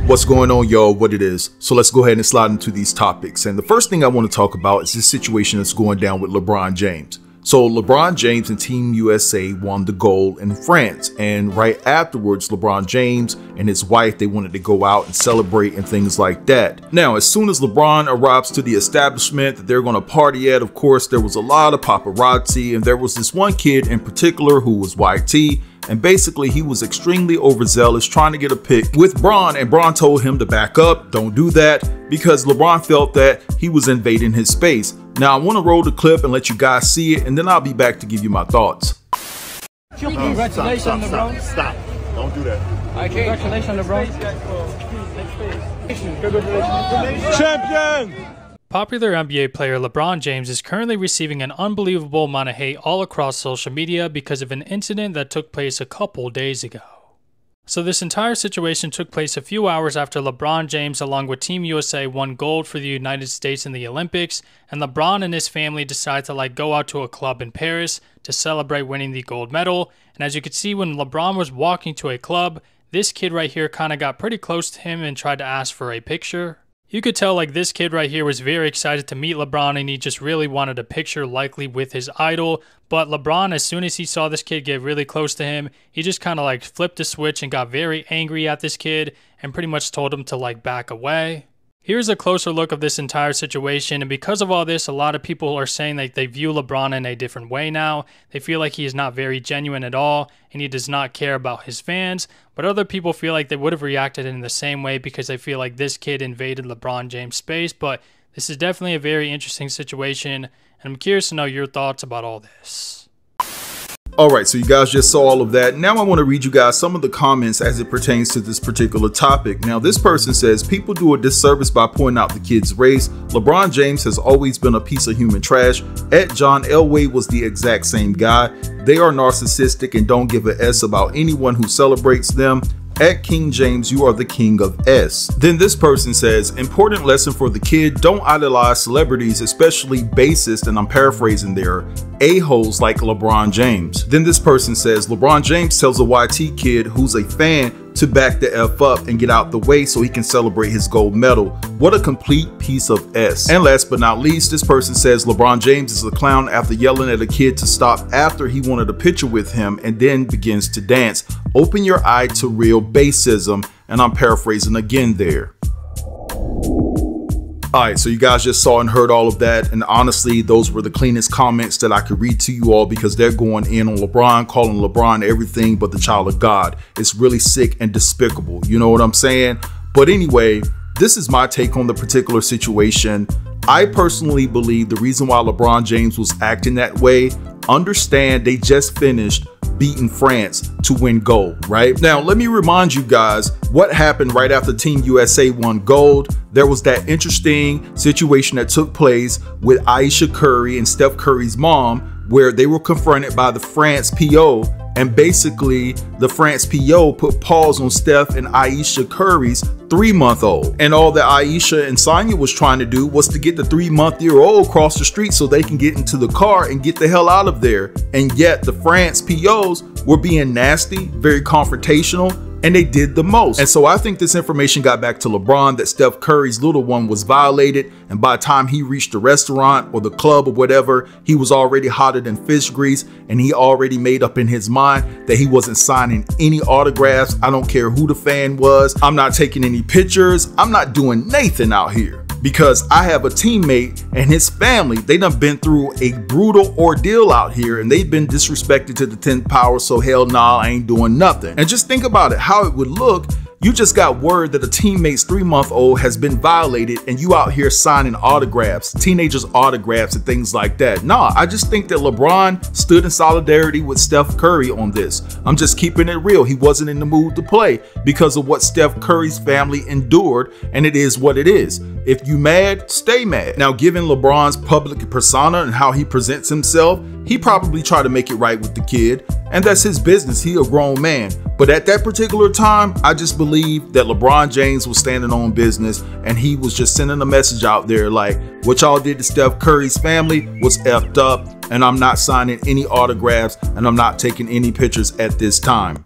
What's going on, y'all? What it is? So let's go ahead and slide into these topics. And the first thing I want to talk about is this situation that's going down with LeBron James. So LeBron James and Team USA won the gold in France, and right afterwards LeBron James and his wife, they wanted to go out and celebrate and things like that. Now, as soon as LeBron arrives to the establishment that they're going to party at, of course there was a lot of paparazzi, and there was this one kid in particular who was YT, and basically he was extremely overzealous trying to get a pic with Bron, and Bron told him to back up, don't do that, because LeBron felt that he was invading his space. Now I want to roll the clip and let you guys see it, and then I'll be back to give you my thoughts. Congratulations, LeBron. Stop. Don't do that. Congratulations, LeBron. Champion! Popular NBA player LeBron James is currently receiving an unbelievable amount of hate all across social media because of an incident that took place a couple days ago. So this entire situation took place a few hours after LeBron James along with Team USA won gold for the United States in the Olympics, and LeBron and his family decided to go out to a club in Paris to celebrate winning the gold medal. And as you can see, when LeBron was walking to a club, this kid right here kind of got pretty close to him and tried to ask for a picture. You could tell this kid right here was very excited to meet LeBron, and he just really wanted a picture, likely with his idol. But LeBron, as soon as he saw this kid get really close to him, he just kind of flipped a switch and got very angry at this kid and pretty much told him to back away. Here's a closer look of this entire situation, and because of all this, a lot of people are saying that they view LeBron in a different way now. They feel like he is not very genuine at all, and he does not care about his fans. But other people feel like they would have reacted in the same way because they feel like this kid invaded LeBron James' space. But this is definitely a very interesting situation, and I'm curious to know your thoughts about all this. Alright, so you guys just saw all of that. Now I want to read you guys some of the comments as it pertains to this particular topic. Now this person says, people do a disservice by pointing out the kid's race. LeBron James has always been a piece of human trash. At John Elway was the exact same guy. They are narcissistic and don't give a S about anyone who celebrates them. At King James, you are the king of S. Then this person says, important lesson for the kid, don't idolize celebrities, especially bassists, and I'm paraphrasing there, a-holes like LeBron James. Then this person says, LeBron James tells a YT kid who's a fan to back the F up and get out the way so he can celebrate his gold medal. What a complete piece of S. And last but not least, this person says LeBron James is a clown after yelling at a kid to stop after he wanted a picture with him and then begins to dance. Open your eye to real bassism, and I'm paraphrasing again there. Alright, so you guys just saw and heard all of that, and honestly those were the cleanest comments that I could read to you all because they're going in on LeBron, calling LeBron everything but the child of God. It's really sick and despicable, you know what I'm saying? But anyway, this is my take on the particular situation. I personally believe the reason why LeBron James was acting that way, understand they just finished beating France to win gold, right? Now, let me remind you guys what happened right after Team USA won gold. There was that interesting situation that took place with Ayesha Curry and Steph Curry's mom, where they were confronted by the France PO, and basically the France PO put pause on Steph and Ayesha Curry's 3-month-old. And all that Ayesha and Sonya was trying to do was to get the 3-month-old across the street so they can get into the car and get the hell out of there. And yet the France POs were being nasty, very confrontational, and they did the most. And so I think this information got back to LeBron that Steph Curry's little one was violated, and by the time he reached the restaurant or the club or whatever, he was already hotter than fish grease, and he already made up in his mind that he wasn't signing any autographs. I don't care who the fan was. I'm not taking any pictures. I'm not doing Nathan out here. Because I have a teammate and his family, they done been through a brutal ordeal out here, and they've been disrespected to the 10th power, so hell nah, I ain't doing nothing. And just think about it, how it would look. You just got word that a teammate's 3-month-old has been violated, and you out here signing autographs, teenagers' autographs and things like that. Nah, I just think that LeBron stood in solidarity with Steph Curry on this. I'm just keeping it real. He wasn't in the mood to play because of what Steph Curry's family endured, and it is what it is. If you mad, stay mad. Now, given LeBron's public persona and how he presents himself, he probably tried to make it right with the kid, and that's his business. He a grown man. But at that particular time, I just believe that LeBron James was standing on business, and he was just sending a message out there like, what y'all did to Steph Curry's family was effed up, and I'm not signing any autographs, and I'm not taking any pictures at this time.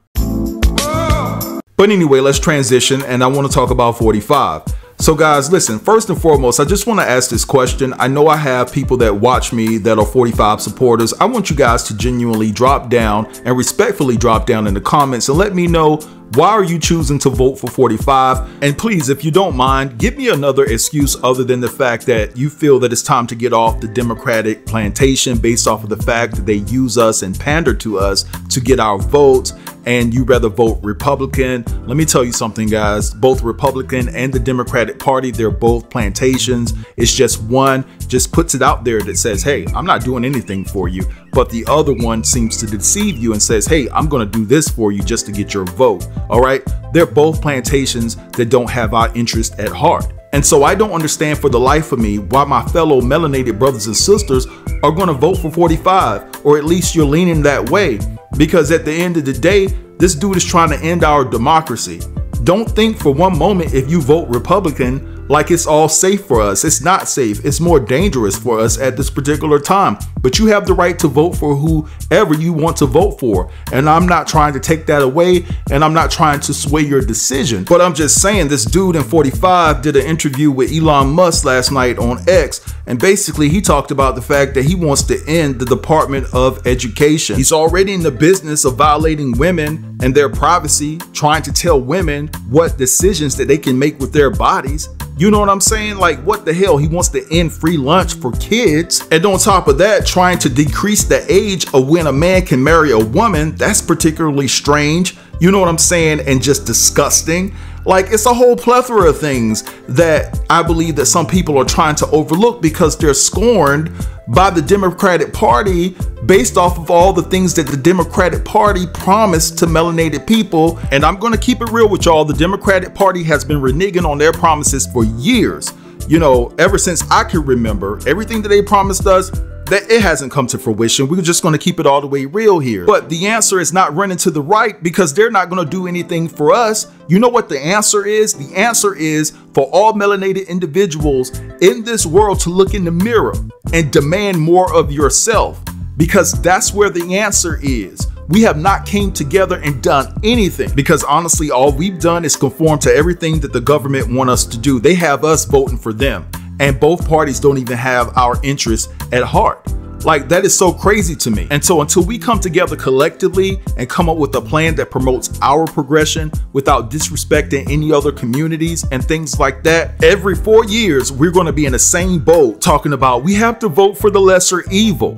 But anyway, let's transition, and I want to talk about 45. So guys, listen, first and foremost, I just want to ask this question. I know I have people that watch me that are 45 supporters. I want you guys to genuinely drop down and respectfully drop down in the comments and let me know, why are you choosing to vote for 45? And please, if you don't mind, give me another excuse other than the fact that you feel that it's time to get off the Democratic plantation based off of the fact that they use us and pander to us to get our votes, and you rather vote Republican. Let me tell you something, guys. Both Republican and the Democratic Party, they're both plantations. It's just one just puts it out there that says, hey, I'm not doing anything for you. But the other one seems to deceive you and says, hey, I'm going to do this for you just to get your vote. All right. They're both plantations that don't have our interest at heart. And so I don't understand for the life of me why my fellow melanated brothers and sisters are going to vote for 45, or at least you're leaning that way, because at the end of the day, this dude is trying to end our democracy. Don't think for one moment if you vote Republican like it's all safe for us. It's not safe. It's more dangerous for us at this particular time. But you have the right to vote for whoever you want to vote for. And I'm not trying to take that away, and I'm not trying to sway your decision. But I'm just saying, this dude in 45 did an interview with Elon Musk last night on X. And basically he talked about the fact that he wants to end the Department of Education. He's already in the business of violating women and their privacy, trying to tell women what decisions that they can make with their bodies. You know what I'm saying? Like, what the hell? He wants to end free lunch for kids. And on top of that, trying to decrease the age of when a man can marry a woman. That's particularly strange. You know what I'm saying? And just disgusting. Like, it's a whole plethora of things that I believe that some people are trying to overlook because they're scorned by the Democratic Party based off of all the things that the Democratic Party promised to melanated people. And I'm going to keep it real with y'all. The Democratic Party has been reneging on their promises for years. You know, ever since I can remember, everything that they promised us, that it hasn't come to fruition. We're just going to keep it all the way real here. But the answer is not running to the right, because they're not going to do anything for us. You know what the answer is? The answer is for all melanated individuals in this world to look in the mirror and demand more of yourself, because that's where the answer is. We have not came together and done anything, because honestly, all we've done is conform to everything that the government want us to do. They have us voting for them. And both parties don't even have our interests at heart. Like, that is so crazy to me. And so until we come together collectively and come up with a plan that promotes our progression without disrespecting any other communities and things like that, every 4 years, we're going to be in the same boat talking about we have to vote for the lesser evil.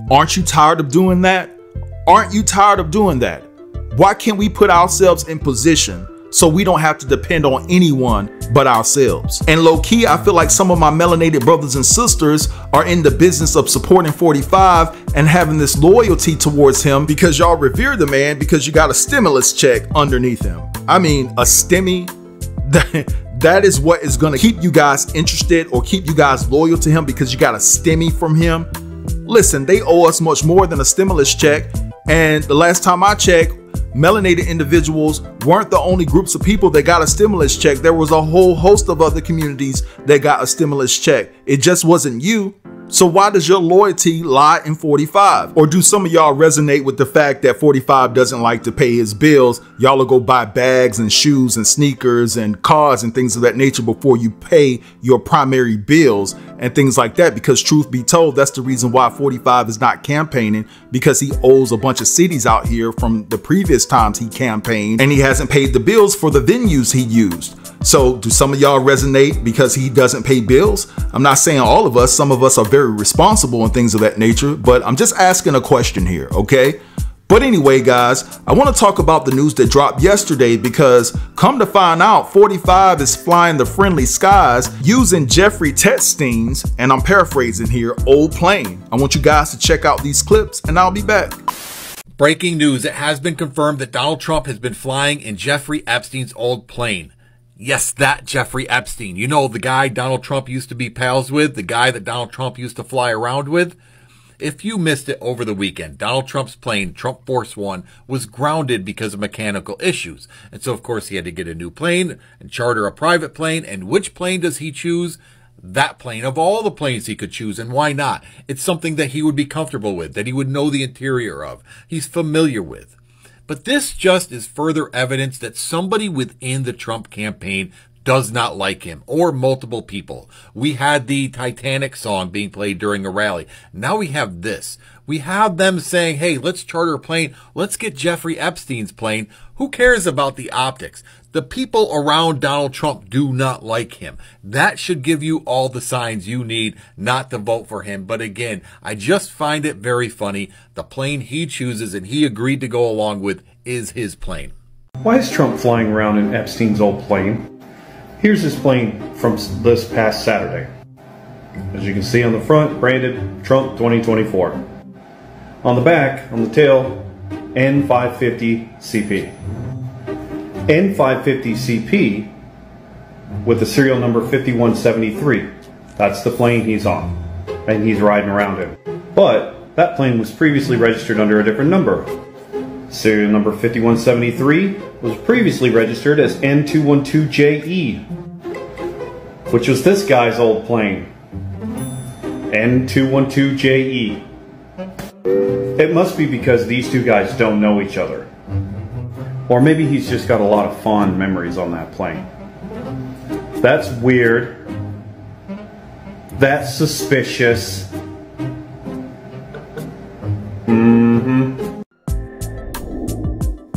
Aren't you tired of doing that? Aren't you tired of doing that? Why can't we put ourselves in position so we don't have to depend on anyone but ourselves? And low key, I feel like some of my melanated brothers and sisters are in the business of supporting 45 and having this loyalty towards him because y'all revere the man, because you got a stimulus check underneath him. I mean, a stimmy. That is what is going to keep you guys interested or keep you guys loyal to him, because you got a stimmy from him. Listen, they owe us much more than a stimulus check. And the last time I checked, melanated individuals weren't the only groups of people that got a stimulus check. There was a whole host of other communities that got a stimulus check. It just wasn't you. So why does your loyalty lie in 45? Or do some of y'all resonate with the fact that 45 doesn't like to pay his bills? Y'all will go buy bags and shoes and sneakers and cars and things of that nature before you pay your primary bills and things like that. Because truth be told, that's the reason why 45 is not campaigning, because he owes a bunch of cities out here from the previous times he campaigned, and he hasn't paid the bills for the venues he used. So do some of y'all resonate because he doesn't pay bills? I'm not saying all of us. Some of us are very responsible and things of that nature, but I'm just asking a question here, okay? But anyway, guys, I want to talk about the news that dropped yesterday, because come to find out, 45 is flying the friendly skies using Jeffrey Epsteen's, and I'm paraphrasing here, old plane. I want you guys to check out these clips and I'll be back. Breaking news, it has been confirmed that Donald Trump has been flying in Jeffrey Epstein's old plane. Yes, that Jeffrey Epstein. You know, the guy Donald Trump used to be pals with, the guy that Donald Trump used to fly around with. If you missed it over the weekend, Donald Trump's plane, Trump Force One, was grounded because of mechanical issues. And so, of course, he had to get a new plane and charter a private plane. And which plane does he choose? That plane, of all the planes he could choose. And why not? It's something that he would be comfortable with, that he would know the interior of, he's familiar with. But this just is further evidence that somebody within the Trump campaign does not like him, or multiple people. We had the Titanic song being played during a rally. Now we have this. We have them saying, hey, let's charter a plane. Let's get Jeffrey Epstein's plane. Who cares about the optics? The people around Donald Trump do not like him. That should give you all the signs you need not to vote for him. But again, I just find it very funny. The plane he chooses and he agreed to go along with is his plane. Why is Trump flying around in Epstein's old plane? Here's his plane from this past Saturday. As you can see on the front, branded Trump 2024. On the back, on the tail, N550CP. N550CP with the serial number 5173. That's the plane he's on, and he's riding around in. But that plane was previously registered under a different number. Serial number 5173 was previously registered as N212JE, which was this guy's old plane. N212JE. It must be because these two guys don't know each other. Or maybe he's just got a lot of fond memories on that plane. That's weird. That's suspicious.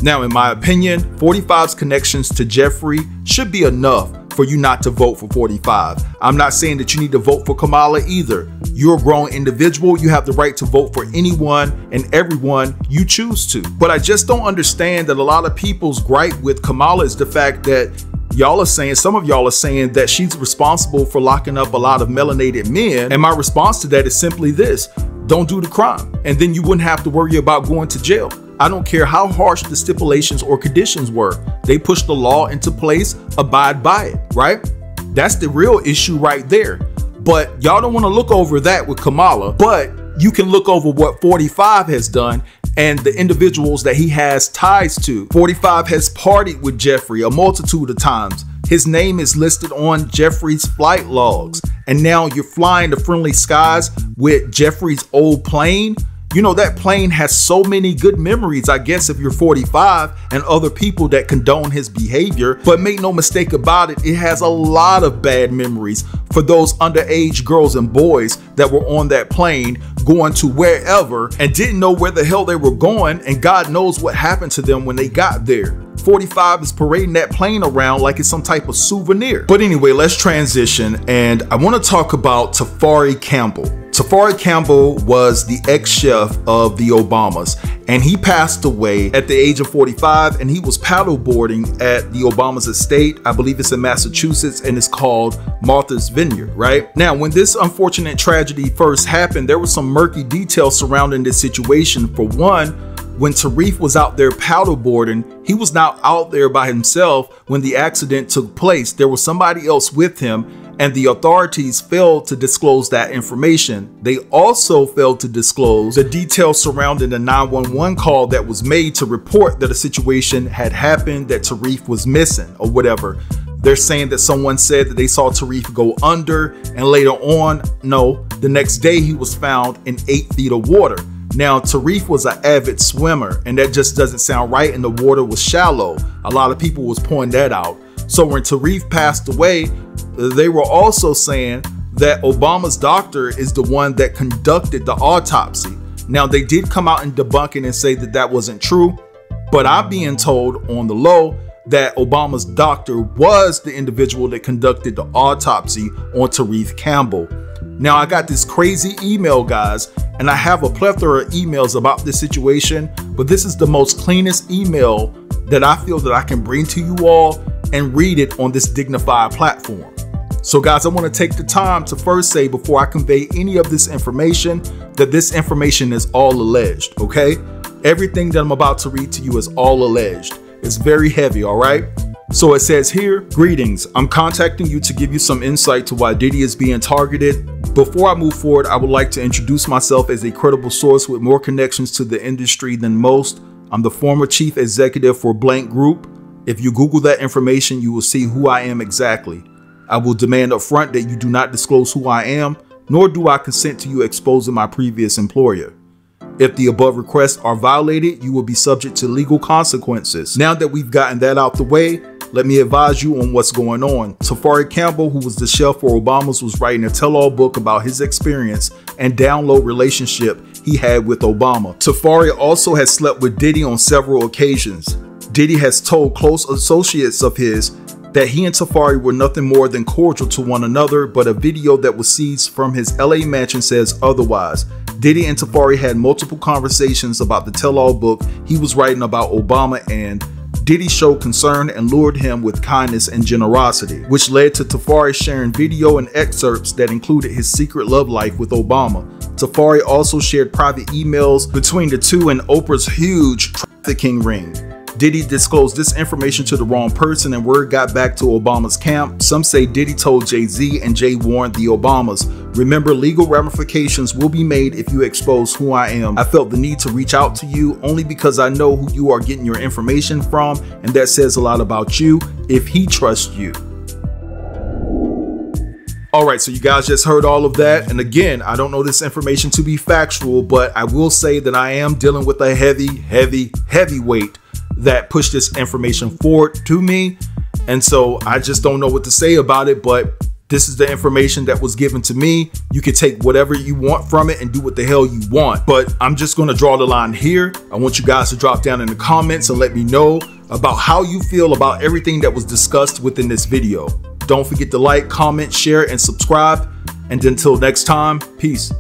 Now, in my opinion, 45's connections to Jeffrey should be enough for you not to vote for 45. I'm not saying that you need to vote for Kamala either. You're a grown individual. You have the right to vote for anyone and everyone you choose to. But I just don't understand that a lot of people's gripe with Kamala is the fact that y'all are saying, some of y'all are saying that she's responsible for locking up a lot of melanated men. And my response to that is simply this: don't do the crime. And then you wouldn't have to worry about going to jail. I don't care how harsh the stipulations or conditions were. They pushed the law into place, abide by it, right? That's the real issue right there. But y'all don't want to look over that with Kamala, but you can look over what 45 has done and the individuals that he has ties to. 45 has partied with Jeffrey a multitude of times. His name is listed on Jeffrey's flight logs. And now you're flying the friendly skies with Jeffrey's old plane. You know, that plane has so many good memories, I guess, if you're 45 and other people that condone his behavior. But make no mistake about it, it has a lot of bad memories for those underage girls and boys that were on that plane going to wherever and didn't know where the hell they were going. And God knows what happened to them when they got there. 45 is parading that plane around like it's some type of souvenir. But anyway, let's transition. And I want to talk about Tafari Campbell. Tafari Campbell was the ex-chef of the Obamas, and he passed away at the age of 45, and he was paddleboarding at the Obamas estate. I believe it's in Massachusetts, and it's called Martha's Vineyard, right? Now, when this unfortunate tragedy first happened, there was some murky details surrounding this situation. For one, when Tarif was out there paddleboarding, he was not out there by himself when the accident took place. There was somebody else with him, and the authorities failed to disclose that information. They also failed to disclose the details surrounding the 911 call that was made to report that a situation had happened, that Tarif was missing or whatever. They're saying that someone said that they saw Tarif go under, and later on, no, the next day he was found in 8 feet of water. Now, Tarif was an avid swimmer, and that just doesn't sound right, and the water was shallow. A lot of people was pointing that out. So when Tarif passed away, they were also saying that Obama's doctor is the one that conducted the autopsy. Now, they did come out and debunk it and say that that wasn't true, but I'm being told on the low that Obama's doctor was the individual that conducted the autopsy on Tarif Campbell. Now, I got this crazy email, guys, and I have a plethora of emails about this situation, but this is the most cleanest email that I feel that I can bring to you all and read it on this dignified platform. So guys, I want to take the time to first say, before I convey any of this information, that this information is all alleged, okay? Everything that I'm about to read to you is all alleged. It's very heavy, all right? So it says here, greetings, I'm contacting you to give you some insight to why Diddy is being targeted. Before I move forward, I would like to introduce myself as a credible source with more connections to the industry than most. I'm the former chief executive for Blank Group. If you Google that information, you will see who I am exactly. I will demand up front that you do not disclose who I am, nor do I consent to you exposing my previous employer. If the above requests are violated, you will be subject to legal consequences. Now that we've gotten that out the way, let me advise you on what's going on. Tafari Campbell, who was the chef for Obama's, was writing a tell-all book about his experience and down-low relationship he had with Obama. Tafari also has slept with Diddy on several occasions. Diddy has told close associates of his that he and Tafari were nothing more than cordial to one another, but a video that was seized from his LA mansion says otherwise. Diddy and Tafari had multiple conversations about the tell-all book he was writing about Obama, and Diddy showed concern and lured him with kindness and generosity, which led to Tafari sharing video and excerpts that included his secret love life with Obama. Tafari also shared private emails between the two and Oprah's huge trafficking ring. Diddy disclosed this information to the wrong person and word got back to Obama's camp. Some say Diddy told Jay-Z and Jay warned the Obamas. Remember, legal ramifications will be made if you expose who I am. I felt the need to reach out to you only because I know who you are getting your information from, and that says a lot about you if he trusts you. Alright, so you guys just heard all of that, and again, I don't know this information to be factual, but I will say that I am dealing with a heavyweight that pushed this information forward to me, and so I just don't know what to say about it, but this is the information that was given to me. You can take whatever you want from it and do what the hell you want, but I'm just going to draw the line here. I want you guys to drop down in the comments and let me know about how you feel about everything that was discussed within this video. Don't forget to like, comment, share, and subscribe, and until next time, peace.